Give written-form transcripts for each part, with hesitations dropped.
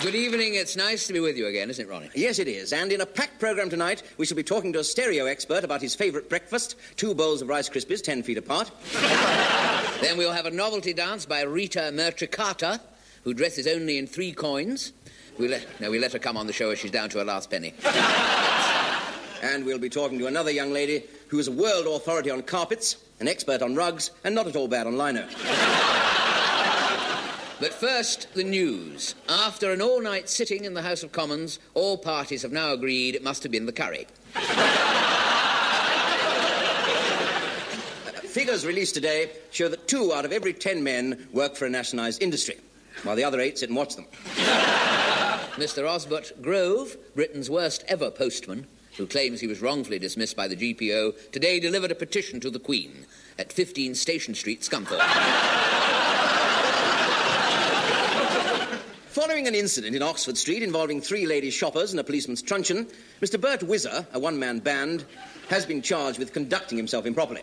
Good evening. It's nice to be with you again, isn't it, Ronnie? Yes, it is. And in a packed programme tonight, we shall be talking to a stereo expert about his favourite breakfast, 2 bowls of Rice Krispies, 10 feet apart. Then we'll have a novelty dance by Rita Mertricata, who dresses only in 3 coins. We let her come on the show as she's down to her last penny. And we'll be talking to another young lady who is a world authority on carpets, an expert on rugs, and not at all bad on lino. But first, the news. After an all-night sitting in the House of Commons, all parties have now agreed it must have been the curry. Figures released today show that 2 out of every 10 men work for a nationalised industry, while the other 8 sit and watch them. Mr. Osbert Grove, Britain's worst ever postman, who claims he was wrongfully dismissed by the GPO, today delivered a petition to the Queen at 15 Station Street, Scunthorpe. Following an incident in Oxford Street involving 3 lady shoppers and a policeman's truncheon, Mr. Bert Whizzer, a one-man band, has been charged with conducting himself improperly.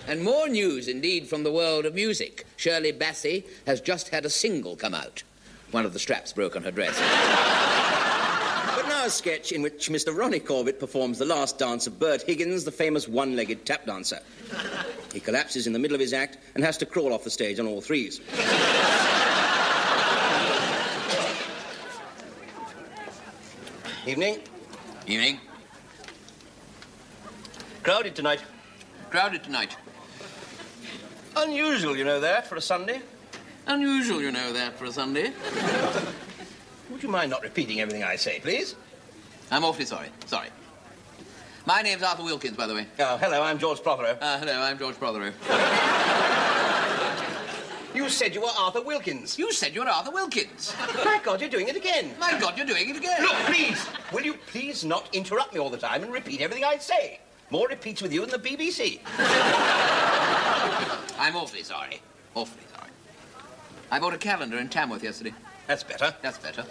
And more news, indeed, from the world of music. Shirley Bassey has just had a single come out. One of the straps broke on her dress. But now a sketch in which Mr. Ronnie Corbett performs the last dance of Bert Higgins, the famous one-legged tap dancer. He collapses in the middle of his act and has to crawl off the stage on all 3s. Evening. Evening. Crowded tonight. Crowded tonight. Unusual, you know that, for a Sunday. Unusual, you know that, for a Sunday. Would you mind not repeating everything I say, please? I'm awfully sorry. Sorry. My name's Arthur Wilkins, by the way. Oh, hello, I'm George Prothero. Hello, I'm George Prothero. You said you were Arthur Wilkins. You said you were Arthur Wilkins. My God, you're doing it again. My God, you're doing it again. Look, please, will you please not interrupt me all the time and repeat everything I say? More repeats with you than the BBC. I'm awfully sorry. Awfully sorry. I bought a calendar in Tamworth yesterday. That's better. That's better.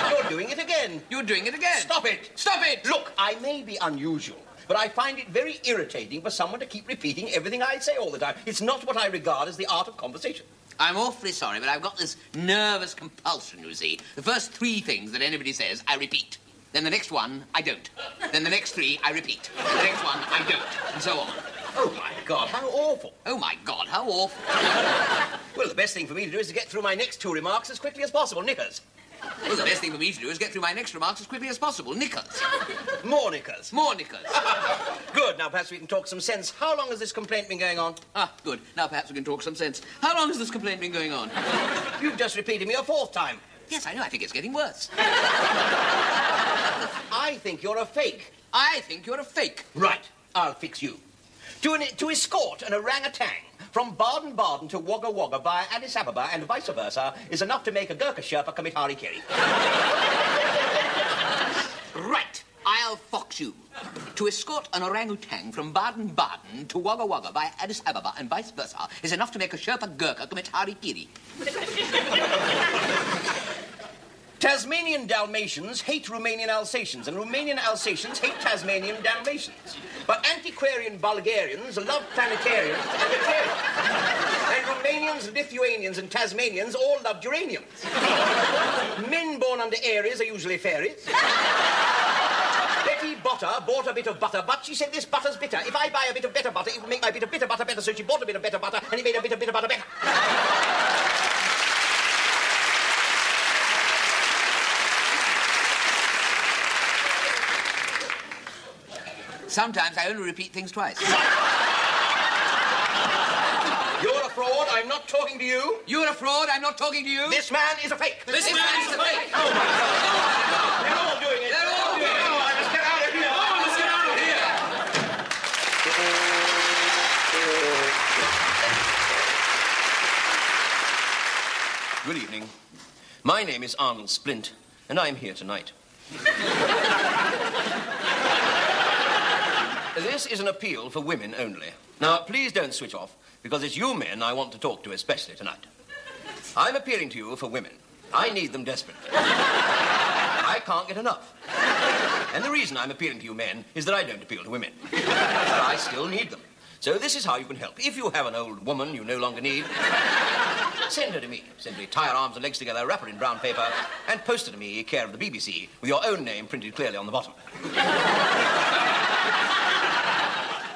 You're doing it again. You're doing it again. Stop it. Stop it. Look, I may be unusual, but I find it very irritating for someone to keep repeating everything I say all the time. It's not what I regard as the art of conversation. I'm awfully sorry, but I've got this nervous compulsion, you see. The first 3 things that anybody says, I repeat. Then the next one, I don't. Then the next 3, I repeat. The next one, I don't. And so on. Oh, my God, how awful. Oh, my God, how awful. Well, the best thing for me to do is to get through my next 2 remarks as quickly as possible. Knickers. Well, the best thing for me to do is get through my next remarks as quickly as possible. Knickers. More knickers. More knickers. Good. Now, perhaps we can talk some sense. How long has this complaint been going on? Ah, good. Now, perhaps we can talk some sense. How long has this complaint been going on? You've just repeated me a 4th time. Yes, I know. I think it's getting worse. I think you're a fake. I think you're a fake. Right. I'll fix you. To escort an orangutan from Baden-Baden to Wagga Wagga via Addis Ababa and vice versa is enough to make a Gurkha Sherpa commit harikiri. Right. I'll fox you. To escort an orangutan from Baden-Baden to Wagga Wagga via Addis Ababa and vice versa is enough to make a Sherpa Gurkha commit harikiri. Tasmanian Dalmatians hate Romanian Alsatians, and Romanian Alsatians hate Tasmanian Dalmatians. But antiquarian Bulgarians love planetarians and Italians. And Romanians, Lithuanians, and Tasmanians all love geraniums. Men born under Aries are usually fairies. Betty Botter bought a bit of butter, but she said this butter's bitter. If I buy a bit of better butter, it will make my bit of bitter butter better, so she bought a bit of better butter, and it made a bit of bitter butter better. Sometimes I only repeat things twice. You're a fraud. I'm not talking to you. You're a fraud. I'm not talking to you. This man is a fake. This man is a fake. Oh, my God. They're all doing it. They're all doing it. Oh, I must get out of here. Oh, let's get out of here. Good evening. My name is Arnold Splint, and I'm here tonight. This is an appeal for women only. Now, please don't switch off, because it's you men I want to talk to especially tonight. I'm appealing to you for women. I need them desperately. I can't get enough. And the reason I'm appealing to you men is that I don't appeal to women. But I still need them. So this is how you can help. If you have an old woman you no longer need, send her to me. Simply tie her arms and legs together, wrap her in brown paper, and post her to me, care of the BBC, with your own name printed clearly on the bottom.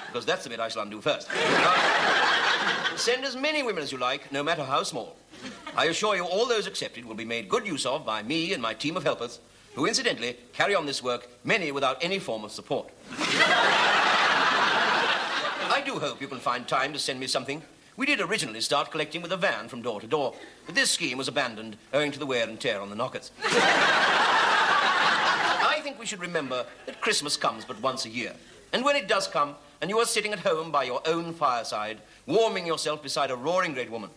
Because that's the bit I shall undo first. Send as many women as you like, no matter how small. I assure you all those accepted will be made good use of by me and my team of helpers, who incidentally carry on this work, many without any form of support. I do hope you can find time to send me something. We did originally start collecting with a van from door to door, but this scheme was abandoned owing to the wear and tear on the knockers. I think we should remember that Christmas comes but once a year. And when it does come, and you are sitting at home by your own fireside, warming yourself beside a roaring great woman,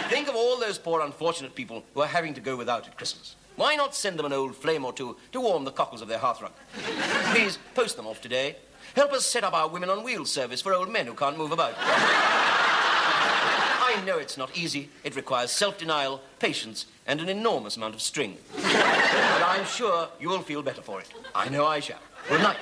think of all those poor unfortunate people who are having to go without at Christmas. Why not send them an old flame or two to warm the cockles of their hearthrug? Please post them off today. Help us set up our women on wheels service for old men who can't move about. I know it's not easy. It requires self-denial, patience, and an enormous amount of string. But I'm sure you will feel better for it. I know I shall. Good night.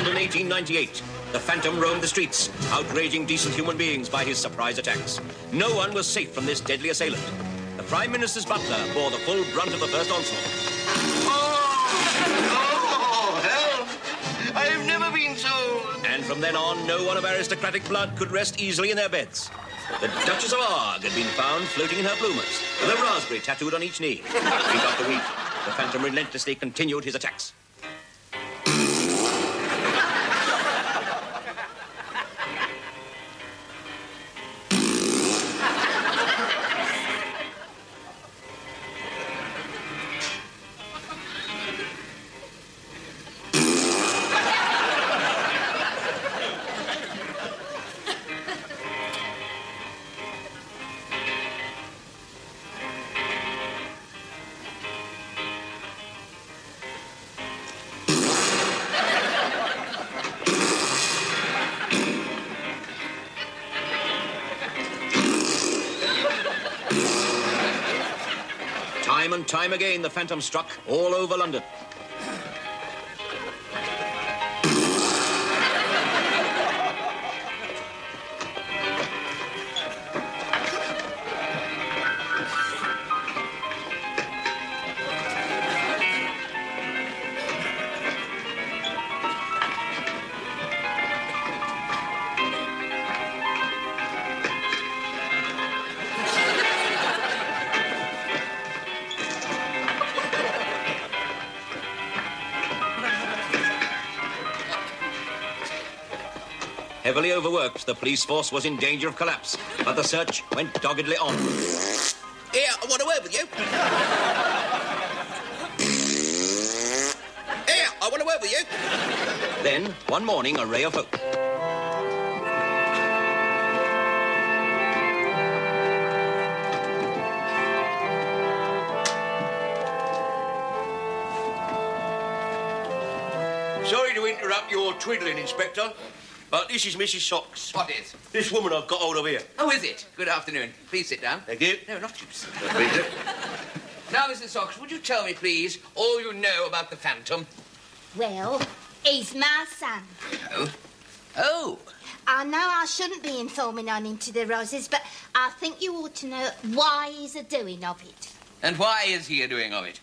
In 1898, the Phantom roamed the streets, outraging decent human beings by his surprise attacks. No one was safe from this deadly assailant. The Prime Minister's butler bore the full brunt of the first onslaught. Oh, help! I've never been so... And from then on, no one of aristocratic blood could rest easily in their beds. The Duchess of Arg had been found floating in her bloomers, with a raspberry tattooed on each knee. Week after week, the Phantom relentlessly continued his attacks. Time and time again, the Phantom struck all over London. Heavily overworked, the police force was in danger of collapse, but the search went doggedly on. Here, I want a word with you. Here, I want a word with you. Then, one morning, a ray of hope. Sorry to interrupt your twiddling, Inspector, but this is Mrs. Socks. What is? This woman I've got hold of here. Oh, is it? Good afternoon. Please sit down. Thank you. No, not you, sir. Please. Now, Mrs. Sox, would you tell me, please, all you know about the Phantom? Well, he's my son. Oh? Oh. I know I shouldn't be informing on into the roses, but I think you ought to know why he's a doing of it. And why is he a doing of it?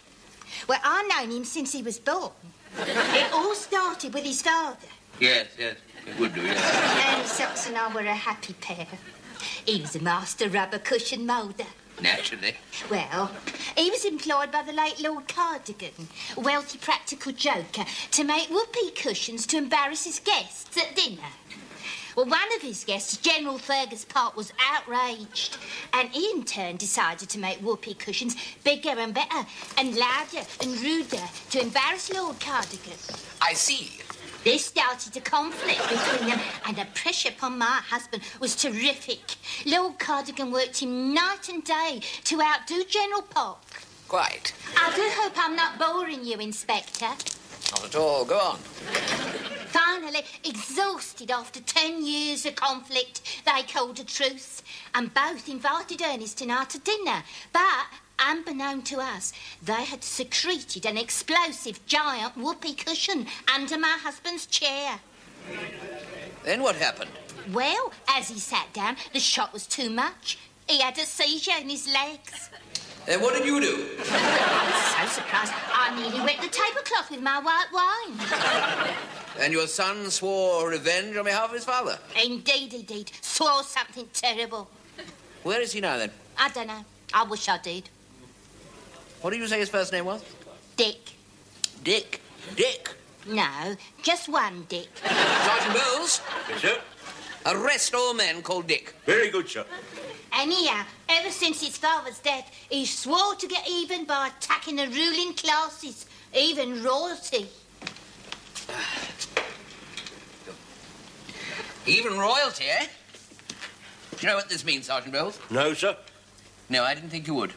Well, I've known him since he was born. It all started with his father. Yes, it would do, yes. Ernie Socks and I were a happy pair. He was a master rubber cushion moulder. Naturally. Well, he was employed by the late Lord Cardigan, a wealthy practical joker, to make whoopee cushions to embarrass his guests at dinner. Well, one of his guests, General Fergus Park, was outraged, and he in turn decided to make whoopee cushions bigger and better and louder and ruder to embarrass Lord Cardigan. I see. This started a conflict between them, and the pressure upon my husband was terrific. Lord Cardigan worked him night and day to outdo General Park. Quite. I do hope I'm not boring you, Inspector. Not at all. Go on. Finally, exhausted after 10 years of conflict, they called a truce and both invited Ernest and I to dinner. But, unbeknown to us, they had secreted an explosive giant whoopee cushion under my husband's chair. Then what happened? Well, as he sat down, the shock was too much. He had a seizure in his legs. Then what did you do? I was so surprised, I nearly wet the tablecloth with my white wine. And your son swore revenge on behalf of his father? Indeed he did. Swore something terrible. Where is he now, then? I don't know. I wish I did. What did you say his first name was? Dick. Dick. Dick. No, just one Dick. Sergeant Bowles, Yes, sir. arrest all men called Dick. Very good, sir. Anyhow, ever since his father's death, he swore to get even by attacking the ruling classes, even royalty. Even royalty, eh? Do you know what this means, Sergeant Bowles? No, sir. No, I didn't think you would.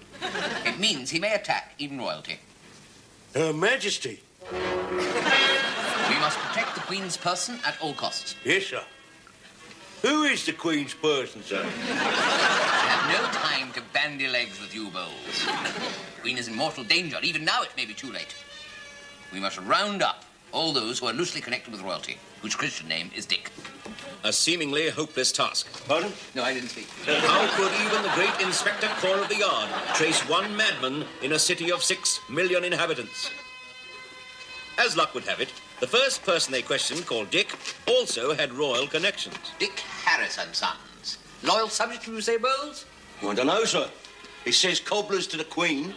It means he may attack even royalty. Her Majesty. We must protect the Queen's person at all costs. Yes, sir. Who is the Queen's person, sir? I have no time to bandy legs with you, Bowles. The Queen is in mortal danger. Even now it may be too late. We must round up all those who are loosely connected with royalty, whose Christian name is Dick. A seemingly hopeless task. Pardon? No, I didn't speak. How could even the great Inspector Corps of the Yard trace one madman in a city of 6 million inhabitants? As luck would have it, the first person they questioned, called Dick, also had royal connections. Dick Harris and Sons. Loyal subject, you say, Bowles? I don't know, sir. It says cobblers to the Queen.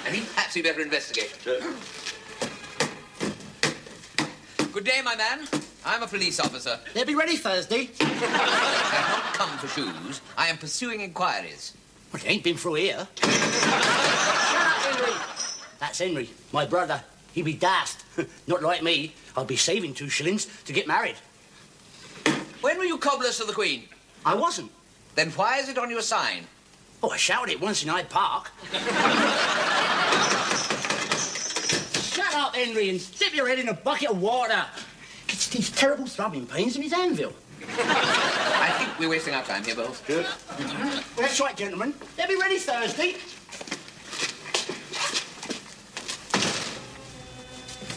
I think perhaps we better investigate. Good day, my man. I'm a police officer. They'll be ready Thursday. I have not come for shoes. I am pursuing inquiries. Well, you ain't been through here. Shut up, Henry. That's Henry, my brother. He be daft. Not like me. I'll be saving 2 shillings to get married. When were you cobblers to the Queen? I wasn't. Then why is it on your sign? Oh, I shouted it once in Hyde Park. Shut up, Henry, and dip your head in a bucket of water. Gets these terrible throbbing pains in his anvil. I think we're wasting our time here, Bowles. Good. That's right, gentlemen. They'll be ready Thursday.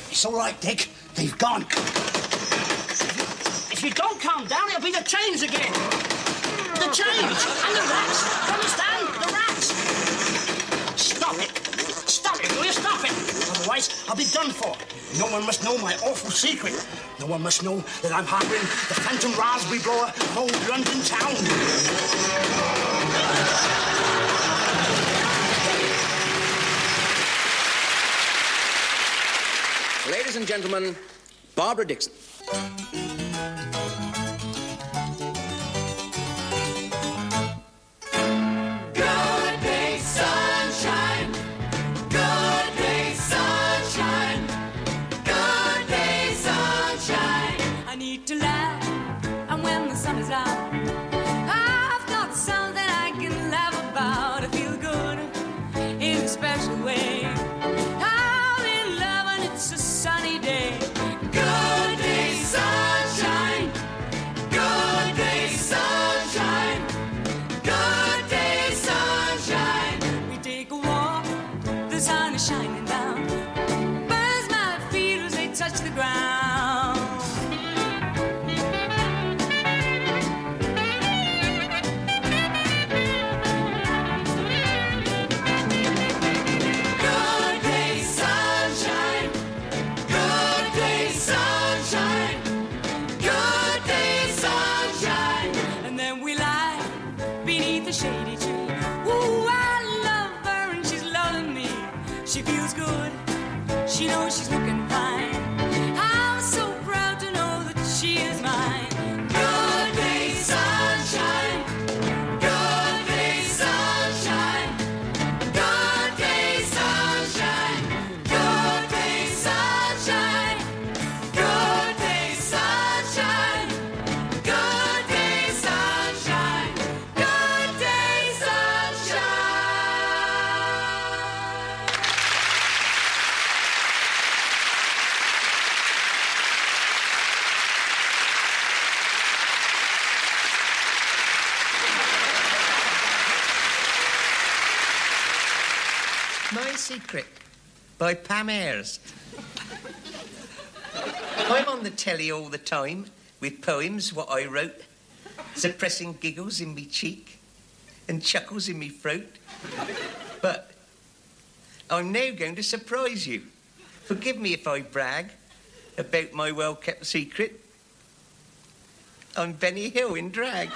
It's all right, Dick. They've gone. If you don't calm down, it'll be the chains again. The chains and the rats. Understand? The rats. Stop it. Stop it. Will you stop it? Otherwise, I'll be done for. No one must know my awful secret. No one must know that I'm harbouring the phantom raspberry blower of old London town. Ladies and gentlemen, Barbara Dixon. Good day, sunshine. Good day, sunshine. Good day, sunshine. I need to laugh, and when the sun is out, I've got something I can laugh about. I feel good in a special way. I'm in love and it's a sunny day. Good day, sunshine. Good day, sunshine. Good day, sunshine. We take a walk, the sun is shining down. Burns my feet as they touch the ground. Good day, sunshine. Good day, sunshine. Good day, sunshine. And then we lie beneath the shady tree. Ooh, I love her and she's loving me. She feels good. She knows she's looking fine. I'm so proud to know that she is mine. Good day, sunshine. Good day, sunshine. Good day, sunshine. Good day, sunshine. Good day, sunshine. Good day, sunshine. Good day, sunshine. My Secret by Pam Ayres. I'm on the telly all the time with poems what I wrote, suppressing giggles in me cheek and chuckles in me throat. But I'm now going to surprise you. Forgive me if I brag about my well-kept secret. I'm Benny Hill in drag.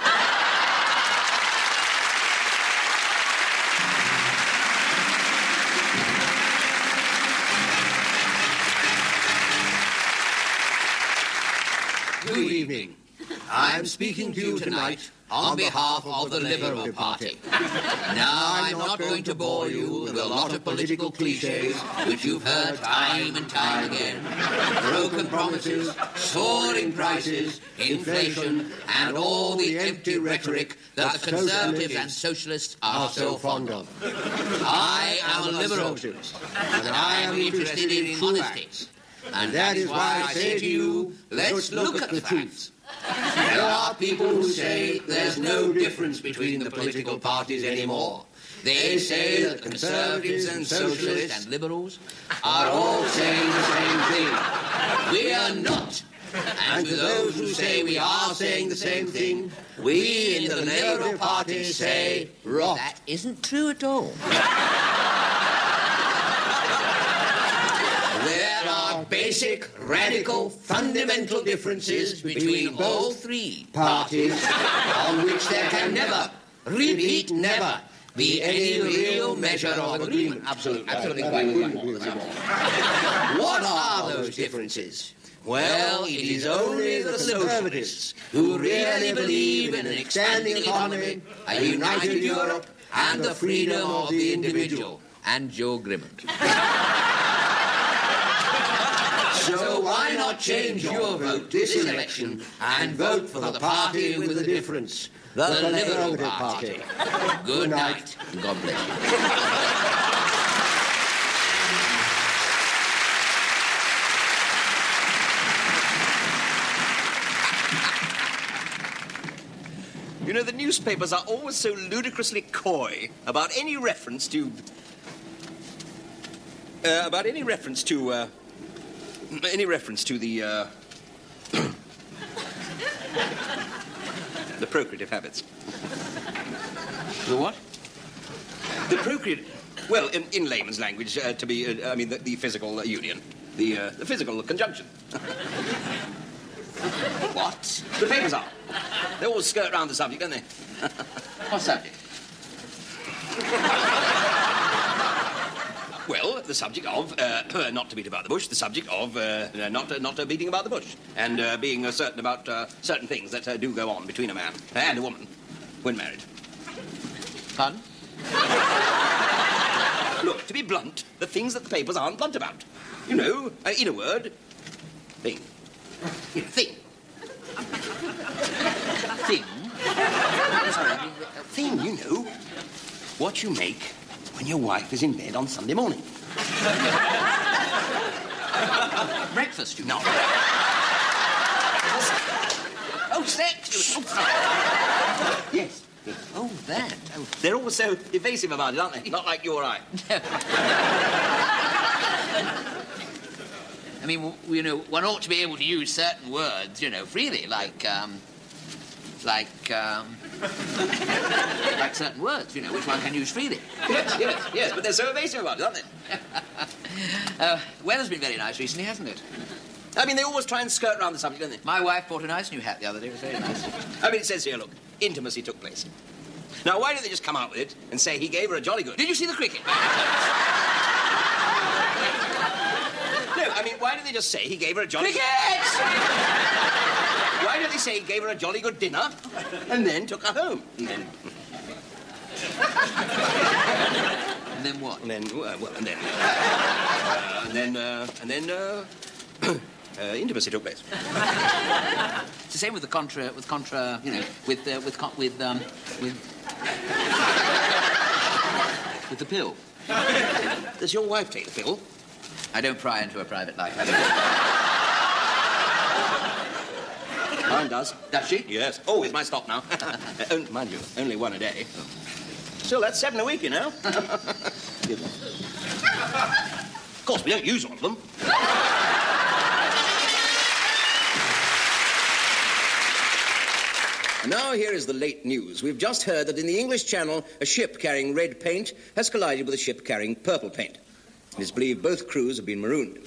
Good evening. I'm speaking to you tonight on behalf of the Liberal Party. Now, I'm not going to bore you with a lot of political cliches which you've heard time and time again. Broken promises, soaring prices, inflation, and all the empty rhetoric that the Conservatives and Socialists are so fond of. I am a Liberal, and I am interested in honesty. And that is why I say to you, let's look at the truth. There are people who say there's no difference between the political parties anymore. They say that Conservatives and Socialists and Liberals are all saying the same thing. We are not. And to those who say we are saying the same thing, we in the Liberal Party say, rot. That isn't true at all. There are basic, radical, fundamental differences between all three parties on which there can never, repeat never, be any real measure of agreement. Absolutely. What are those differences? Well, it is only the Conservatives who really believe in an expanding economy, a united Europe, and the freedom of the individual. And Joe Grimmond. So why not change your vote this election and vote for the party with the difference, the Liberal Party. Good night, and God bless you. You know, the newspapers are always so ludicrously coy about any reference to... the procreative habits. The what? The procreative... Well, in layman's language, the physical union. The physical conjunction. What? The papers are. They always skirt around the subject, don't they? What subject? Well, the subject of, not to beat about the bush, the subject of not beating about the bush, and being certain about certain things that do go on between a man and a woman when married. Pardon? Look, to be blunt, the things that the papers aren't blunt about. You know, in a word, thing. Thing. Thing? Sorry, thing, you know. What you make when your wife is in bed on Sunday morning. Breakfast, you know. Oh, sex. Yes. Oh, that. Oh, they're always so evasive about it, aren't they? Not like you or I. I mean, you know, one ought to be able to use certain words, you know, freely, like certain words, you know, which one can use freely. Yes, but they're so evasive about it, aren't they? Weather's been very nice recently, hasn't it? I mean, they always try and skirt around the subject, don't they? My wife bought a nice new hat the other day. It was very nice. I mean, it says here, look, intimacy took place. Now, why don't they just come out with it and say he gave her a jolly good? Did you see the cricket? No, I mean, why don't they just say he gave her a jolly... Cricket! Why don't they say he gave her a jolly good dinner and then took her home? And then... And then what? And then... intimacy took place. It's the same with the contra, you know, with the pill. Does your wife take the pill? I don't pry into her private life. Mine does. Does she? Yes. Oh, it's my stop now. Mind you, only one a day. Still, that's 7 a week, you know. Good one. course, we don't use all of them. And now here is the late news. We've just heard that in the English Channel, a ship carrying red paint has collided with a ship carrying purple paint. It is believed both crews have been marooned.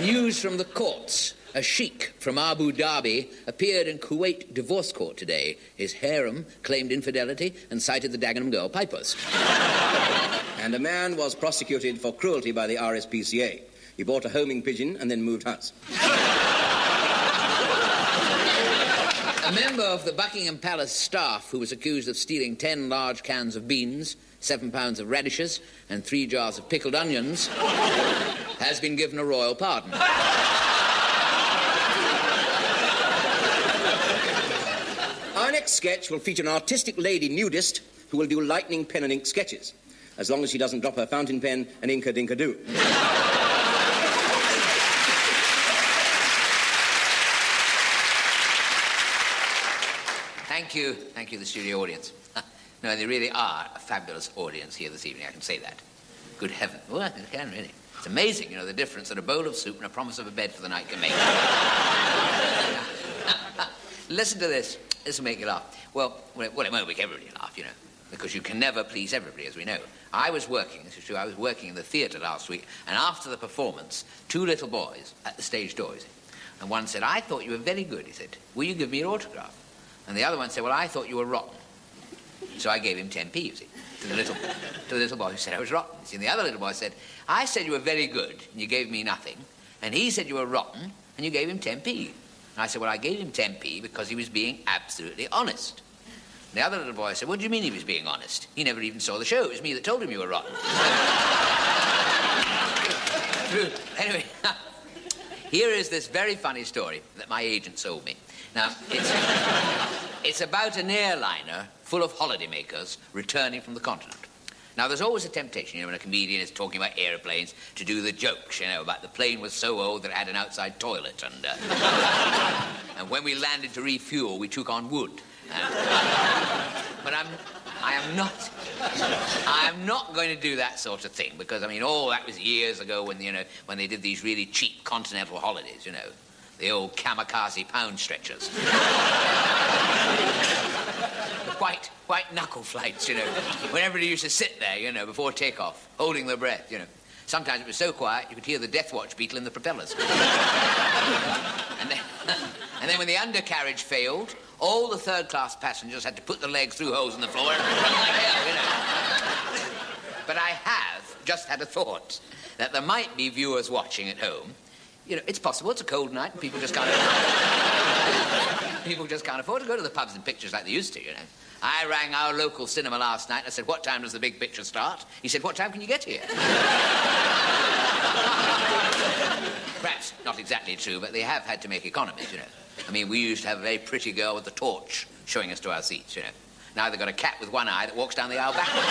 News from the courts. A sheikh from Abu Dhabi appeared in Kuwait divorce court today. His harem claimed infidelity and cited the Dagenham Girl Pipers. And a man was prosecuted for cruelty by the RSPCA. He bought a homing pigeon and then moved house. A member of the Buckingham Palace staff who was accused of stealing 10 large cans of beans, 7 pounds of radishes, and 3 jars of pickled onions has been given a royal pardon. Our next sketch will feature an artistic lady nudist who will do lightning pen and ink sketches, as long as she doesn't drop her fountain pen and ink-a-dink-a-doo. Thank you, the studio audience. No, they really are a fabulous audience here this evening, I can say that. Good heaven. Well, I can, really. It's amazing, the difference that a bowl of soup and a promise of a bed for the night can make. Listen to this. This will make you laugh. Well, it won't make everybody laugh, because you can never please everybody, as we know. This is true, I was working in the theatre last week, and after the performance, 2 little boys at the stage door, and one said, "I thought you were very good," he said. "Will you give me your autograph?" And the other one said, "Well, I thought you were rotten." So I gave him 10p, you see, to the little boy who said I was rotten. See, and the other little boy said, "I said you were very good, and you gave me nothing. And he said you were rotten, and you gave him 10p. And I said, "Well, I gave him 10p because he was being absolutely honest." And the other little boy said, "What do you mean he was being honest? He never even saw the show. It was me that told him you were rotten." True. Anyway, here is this very funny story that my agent sold me. Now, it's about an airliner full of holidaymakers returning from the continent. Now, there's always a temptation, when a comedian is talking about airplanes, to do the jokes, about the plane was so old that it had an outside toilet, and when we landed to refuel, we took on wood. But I am not going to do that sort of thing, because, that was years ago when they did these really cheap continental holidays, the old kamikaze pound stretchers. Quite knuckle flights, when everybody used to sit there, before takeoff, holding their breath, Sometimes it was so quiet you could hear the death watch beetle in the propellers. And then when the undercarriage failed, all the third-class passengers had to put their legs through holes in the floor and run like hell, But I have just had a thought that there might be viewers watching at home. It's possible, it's a cold night and people just can't afford to go to the pubs and pictures like they used to, I rang our local cinema last night and I said, "What time does the big picture start?" He said, "What time can you get here?" Perhaps not exactly true, but they have had to make economies, we used to have a very pretty girl with a torch showing us to our seats, Now they've got a cat with one eye that walks down the aisle backwards.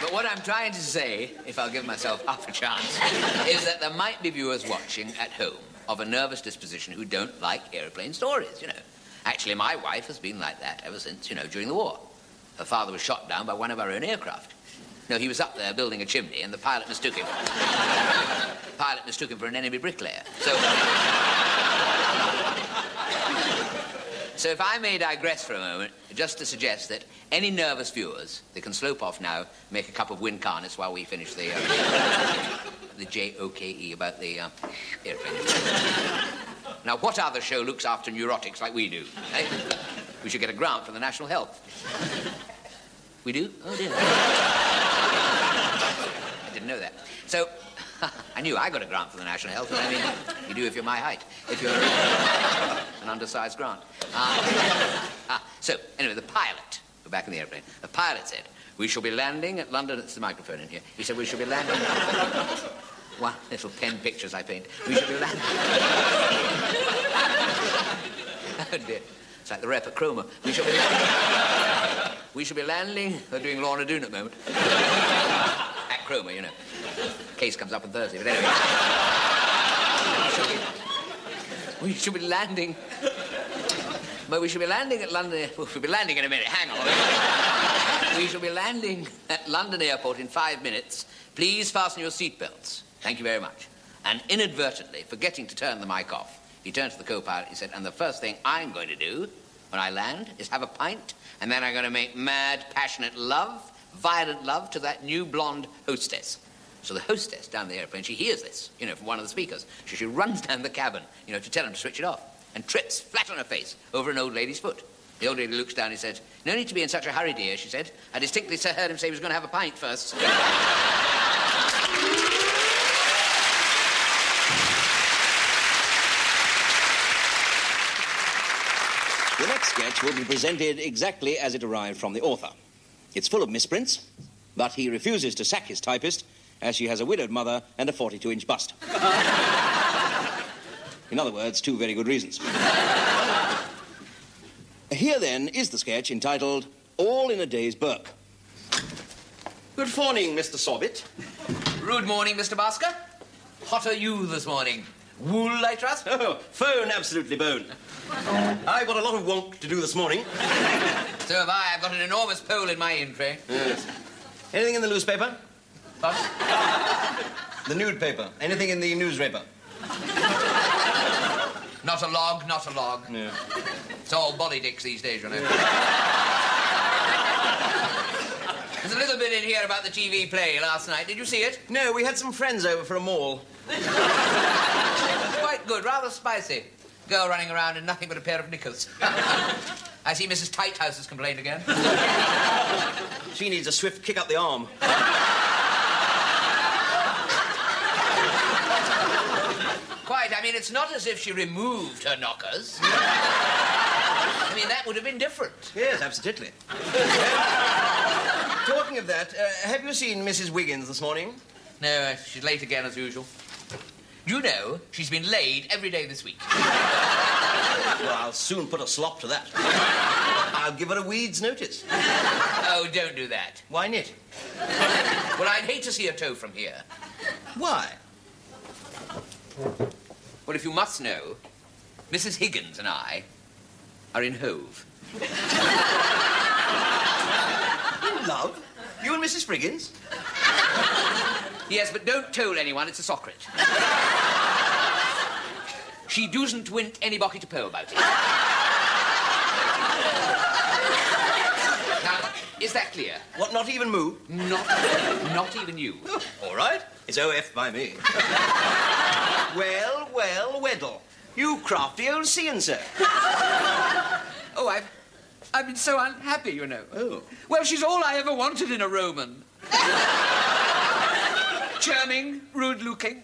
But what I'm trying to say, if I'll give myself half a chance, is that there might be viewers watching at home of a nervous disposition who don't like airplane stories, Actually, my wife has been like that ever since, during the war. Her father was shot down by one of our own aircraft. No, he was up there building a chimney, and the pilot mistook him. For an enemy bricklayer. So if I may digress for a moment, just to suggest that any nervous viewers, they can slope off now, make a cup of Wincarnis while we finish the JOKE about the airplane. Now, what other show looks after neurotics like we do? Eh? We should get a grant from the National Health. We do? Oh, dear. I didn't know that. So, I knew I got a grant from the National Health, but you do if you're my height. If you're an undersized grant. So, anyway, the pilot, we're back in the airplane, the pilot said, "We shall be landing at London," it's the microphone in here. He said, "We shall be landing..." One little pen pictures I paint. "We shall be landing..." Oh, dear. It's like the rep at Chroma. We shall be landing... They're doing Lorna Doone at the moment. At Chroma, Case comes up on Thursday, but anyway. We shall be landing... But we shall be landing at London... We'll be landing in a minute. Hang on. We shall be landing at London Airport in 5 minutes. Please fasten your seatbelts. Thank you very much. And inadvertently, forgetting to turn the mic off, he turned to the co-pilot, he said, and the first thing I'm going to do when I land is have a pint, and then I'm going to make mad, passionate love, violent love to that new blonde hostess. So the hostess down the airplane, she hears this, you know, from one of the speakers. So she runs down the cabin, you know, to tell him to switch it off, and trips flat on her face over an old lady's foot. The old lady looks down and said, "No need to be in such a hurry, dear," she said. "I distinctly heard him say he was going to have a pint first." The next sketch will be presented exactly as it arrived from the author. It's full of misprints, but he refuses to sack his typist as she has a widowed mother and a 42-inch bust. In other words, 2 very good reasons. Here, then, is the sketch entitled All in a Day's Burke. Good morning, Mr. Sorbet. Rude morning, Mr. Basker. Hot are you this morning? Wool, I trust? Oh, phone, absolutely bone. I've got a lot of wonk to do this morning. So have I. I've got an enormous pole in my in tray. Yes. Anything in the newspaper? What? The nude paper. Anything in the newspaper? Not a log, not a log. Yeah. It's all bodydicks these days, you know. There's a little bit in here about the TV play last night. Did you see it? No, we had some friends over for a maul. Quite good, rather spicy. Girl running around in nothing but a pair of knickers. I see Mrs. Tighthouse has complained again. She needs a swift kick up the arm. Quite. I mean, it's not as if she removed her knockers. I mean, that would have been different. Yes, absolutely. Talking of that, have you seen Mrs. Wiggins this morning? No, she's late again as usual. You know, she's been laid every day this week. Well, I'll soon put a slop to that. I'll give her a weed's notice. Oh, don't do that. Why not? Well, I'd hate to see her toe from here. Why? Well, if you must know, Mrs. Higgins and I are in Hove. In love? You and Mrs. Friggins? Yes, but don't toll anyone, it's a secret. She doesn't want anybody to know about it. Now, is that clear? What, not even Moo? Not even you. Oh, all right. It's OF by me. Well, well, Weddle. You crafty old see-and-so. Oh, I've been so unhappy, you know. Oh. Well, she's all I ever wanted in a Roman. Charming, rude-looking,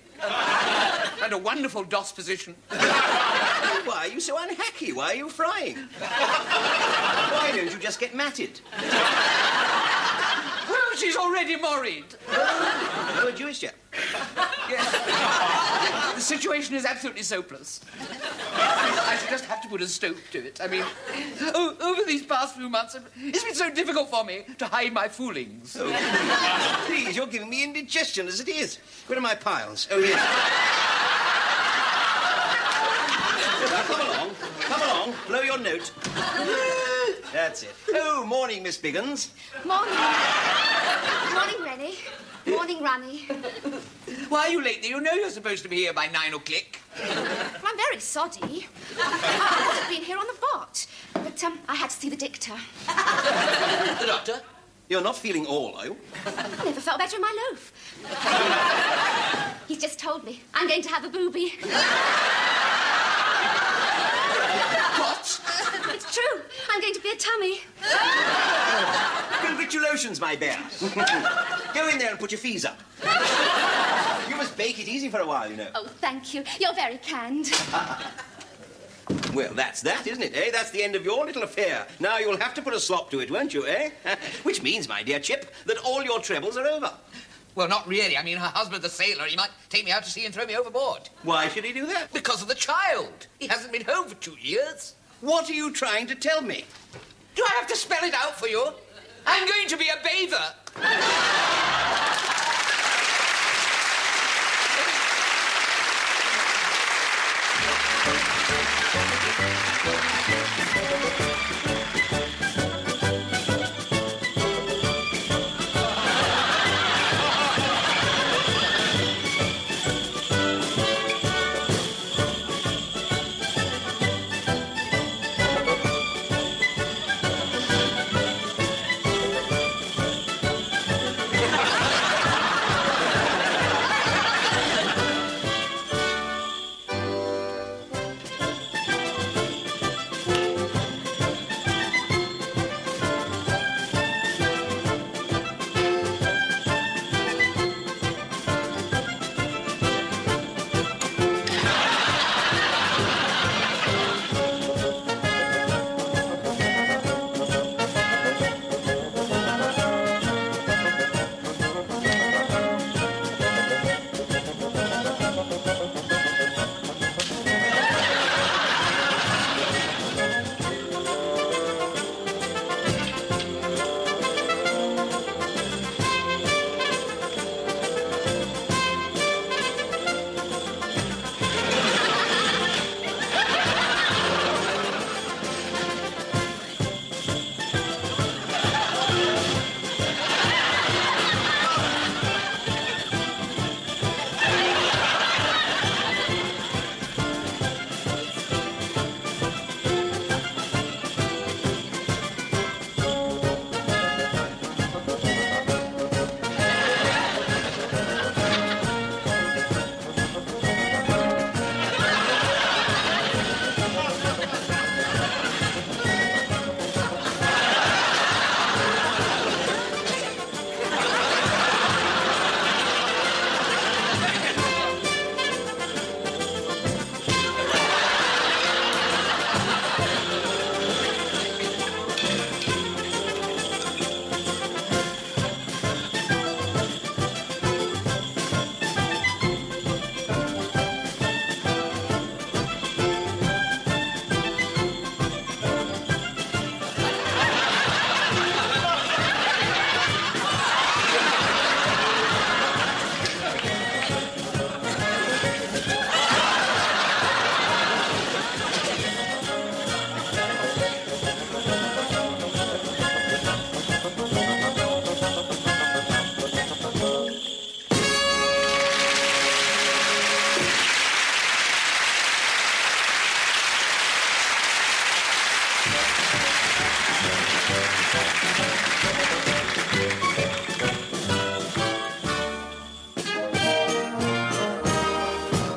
and a wonderful DOS position. Why are you so unhacky? Why are you frying? Why don't you just get matted? Well, she's already married. You're a Jewish chap. Yes. The situation is absolutely hopeless. I should just have to put a stop to it. I mean, over these past few months, it's been so difficult for me to hide my foolings. Oh. Please, you're giving me indigestion as it is. Where are my piles? Oh, yes. Now, come along, blow your note. That's it. Oh, morning, Miss Biggins. Morning. Morning, Rennie. Morning, Ronnie. Why are you late? You know you're supposed to be here by 9 o'clock. I'm very soddy. I would have been here on the bot, but I had to see the doctor. The doctor? You're not feeling all, are you? I never felt better in my loaf. He's just told me I'm going to have a booby. What? It's true. I'm going to be a tummy. Congratulations, my bear. Go in there and put your fees up. You must bake it easy for a while, you know. Oh, thank you. You're very kind. Well, that's that, isn't it, eh? That's the end of your little affair. Now you'll have to put a slop to it, won't you, eh? Which means, my dear chip, that all your troubles are over. Well, not really. I mean, her husband's a sailor. He might take me out to sea and throw me overboard. Why should he do that? Because of the child. He hasn't been home for 2 years. What are you trying to tell me? Do I have to spell it out for you? I'm going to be a bather.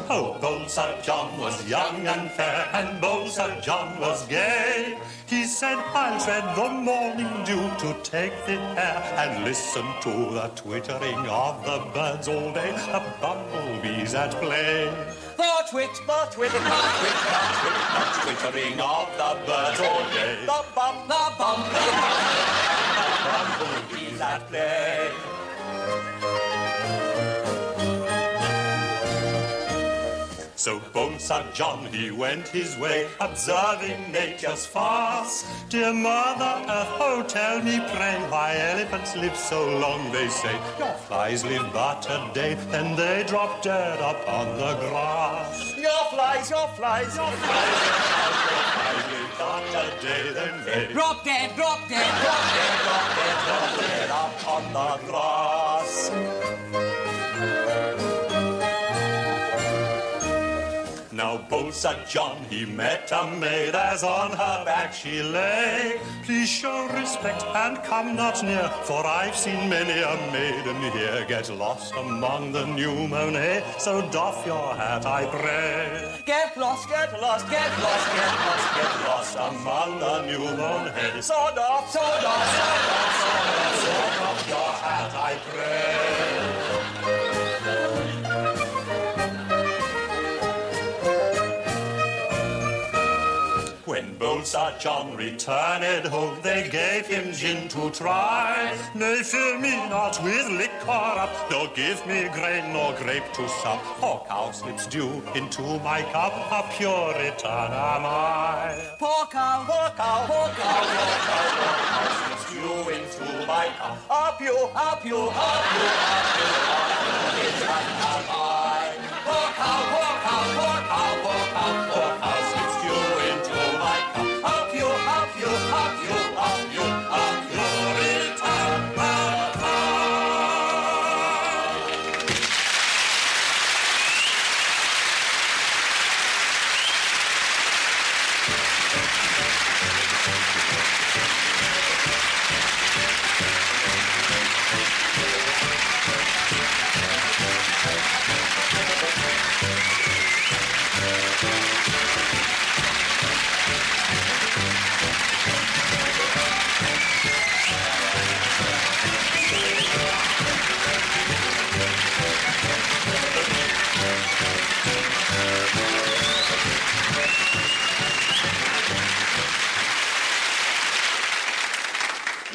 Oh, Bold Sir John was young and fair, and Bold Sir John was gay. He said, I'll tread the morning dew to take the air and listen to the twittering of the birds all day, the bumblebees at play. The twittering of the birds all day. The bumblebees at play. So Bold Sir John, he went his way, observing nature's farce. Dear Mother Earth, oh, tell me, pray, why elephants live so long, they say. Your flies live but a day, then they drop dead upon the grass. Your flies live but a day, then they drop dead upon the grass. Now Bold Sir John, he met a maid, as on her back she lay. Please show respect and come not near, for I've seen many a maiden here get lost among the new mown hay. So doff your hat, I pray. Get lost Among the new mown hay. So doff your hat, I pray. When Bold Sir John returned home, they gave him gin to try. Nay, fill me not with liquor up, nor give me grain nor grape to sup. For cowslips dew into my cup, a Puritan am I. Poor cow, cowslips dew into my cup. A Puritan am I. Poor cow, cowslips dew into my cup. Up you,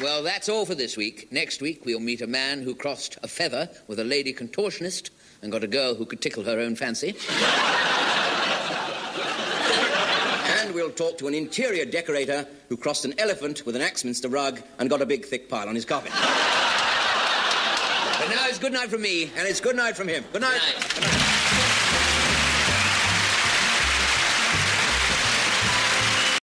Well, that's all for this week. Next week, we'll meet a man who crossed a feather with a lady contortionist and got a girl who could tickle her own fancy. And we'll talk to an interior decorator who crossed an elephant with an Axminster rug and got a big, thick pile on his carpet. But now it's good night from me, and it's good night from him. Good night. Good night.